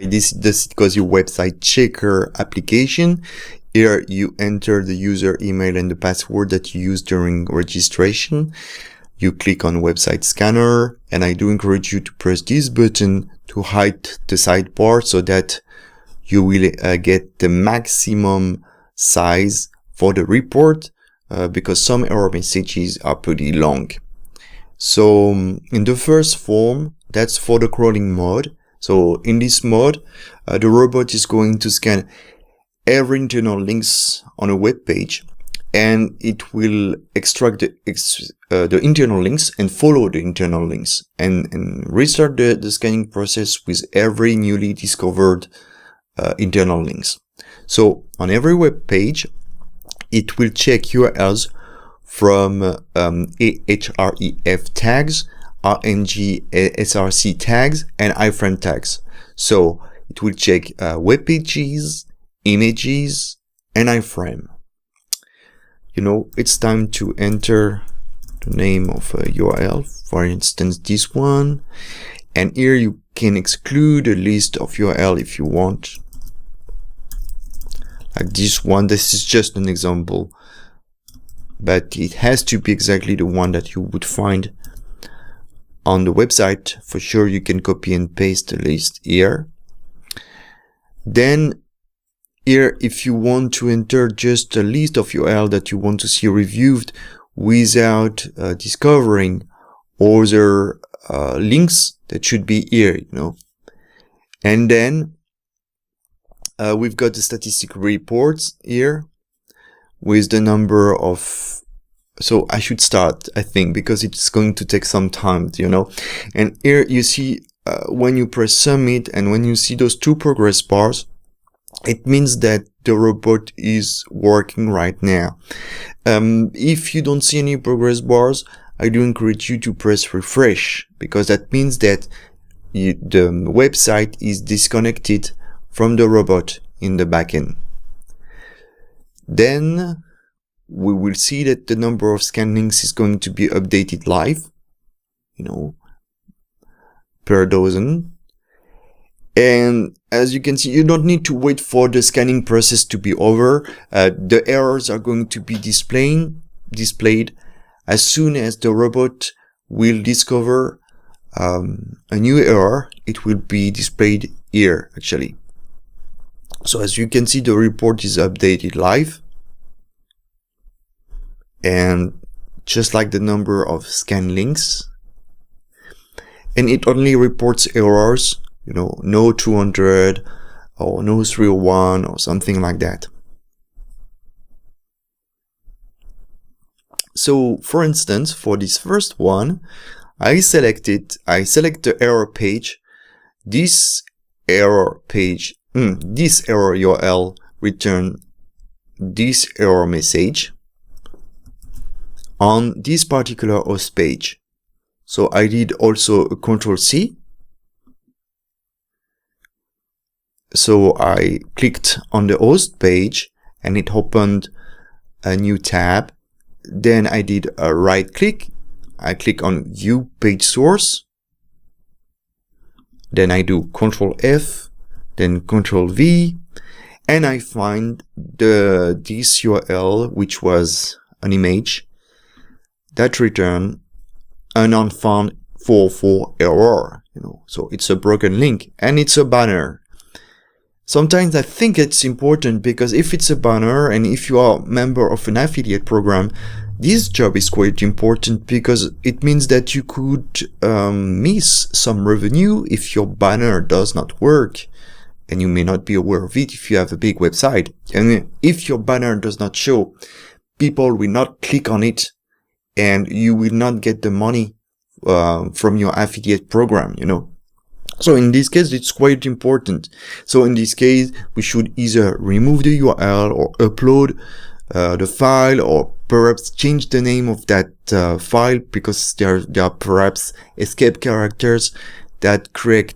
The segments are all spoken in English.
This is the SiteCozy website checker application. Here you enter the user email and the password that you use during registration. You click on website scanner, and I do encourage you to press this button to hide the sidebar so that you will get the maximum size for the report because some error messages are pretty long. So in the first form, that's for the crawling mode. So in this mode, the robot is going to scan every internal links on a web page, and it will extract the internal links and follow the internal links and restart the scanning process with every newly discovered internal links. So on every web page, it will check URLs from href tags, RNG src tags, and iframe tags. So it will check web pages, images, and iframe. It's time to enter the name of a URL, for instance this one, and here you can exclude a list of URL if you want, like this one. This is just an example, but it has to be exactly the one that you would find on the website. For sure, you can copy and paste the list here. Then here, if you want to enter just a list of URL that you want to see reviewed without discovering other links, that should be here, And then we've got the statistic reports here with the number of. So I should start, I think, because it's going to take some time, And here you see when you press submit and when you see those two progress bars, it means that the robot is working right now. If you don't see any progress bars, I do encourage you to press refresh, because that means that the website is disconnected from the robot in the backend. Then we will see that the number of scan links is going to be updated live, per dozen. And as you can see, you don't need to wait for the scanning process to be over. The errors are going to be displayed as soon as the robot will discover a new error. It will be displayed here, actually. So as you can see, the report is updated live. And just like the number of scan links, and it only reports errors, no 200 or no 301 or something like that. So for instance, for this first one, I select the error page. This error page, this error URL return this error message on this particular host page. So I did also a Control-C. So I clicked on the host page and it opened a new tab. Then I did a right click. I click on View Page Source. Then I do Control-F, then Control-V, and I find this URL, which was an image, that returned an unfound 404 error, So it's a broken link and it's a banner. Sometimes I think it's important because if it's a banner and if you are a member of an affiliate program, this job is quite important because it means that you could miss some revenue if your banner does not work, and you may not be aware of it if you have a big website. And if your banner does not show, people will not click on it and you will not get the money from your affiliate program, So in this case, it's quite important. So in this case, we should either remove the URL or upload the file, or perhaps change the name of that file, because there are perhaps escape characters that create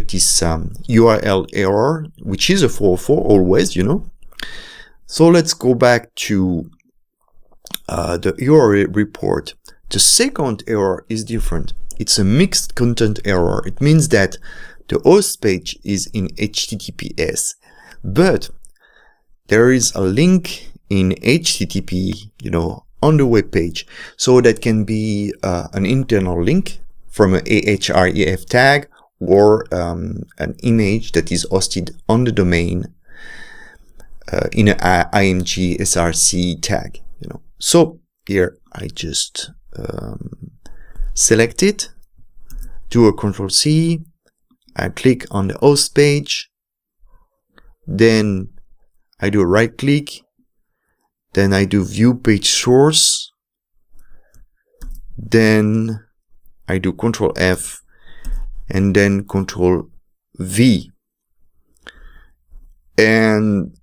this URL error, which is a 404 always, So let's go back to the URL report. The second error is different. It's a mixed content error. It means that the host page is in HTTPS, but there is a link in HTTP, on the web page. So that can be an internal link from an ahref tag or an image that is hosted on the domain in an img src tag. So here I just select it, do a Ctrl+C, I click on the host page, then I do a right click, then I do view page source, then I do Ctrl+F, and then Ctrl+V. And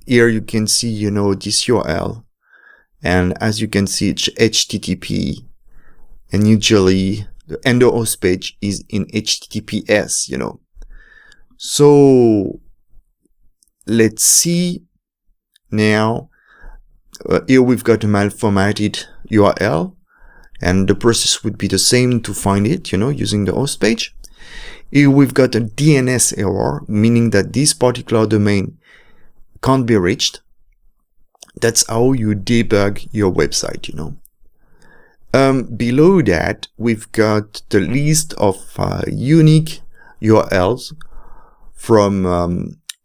here you can see, this URL. And as you can see, it's HTTP. And usually the host page is in HTTPS, So let's see now. Here we've got a malformatted URL, and the process would be the same to find it, using the host page. Here we've got a DNS error, meaning that this particular domain can't be reached. That's how you debug your website, Below that, we've got the list of unique URLs from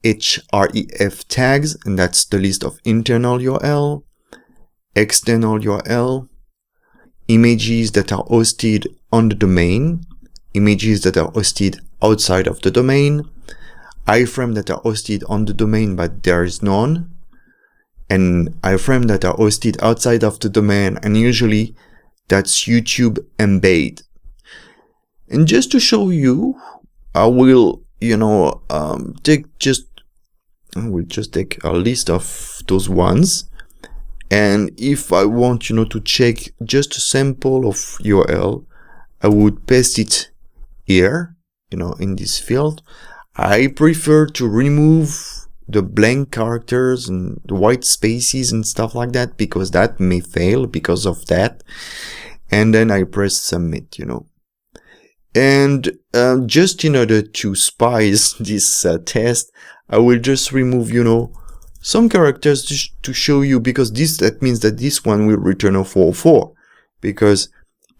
href tags, and that's the list of internal URL, external URL, images that are hosted on the domain, images that are hosted outside of the domain, iframe that are hosted on the domain but there is none, and iframe that are hosted outside of the domain, and usually that's YouTube embed. And just to show you, I will just take a list of those ones, and if I want to check just a sample of URL, I would paste it here, in this field. I prefer to remove the blank characters and the white spaces and stuff like that, because that may fail because of that. And then I press submit, And just in order to spice this test, I will just remove, some characters to show you, because that means that this one will return a 404, because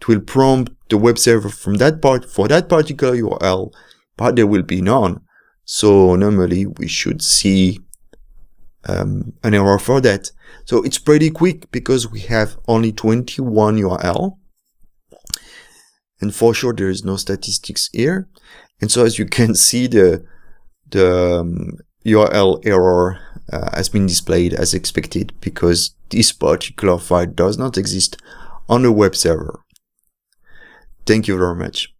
it will prompt the web server from that part for that particular URL, but there will be none. So normally we should see an error for that. So it's pretty quick because we have only 21 URL. And for sure, there is no statistics here. And so as you can see, the URL error has been displayed as expected, because this particular file does not exist on the web server. Thank you very much.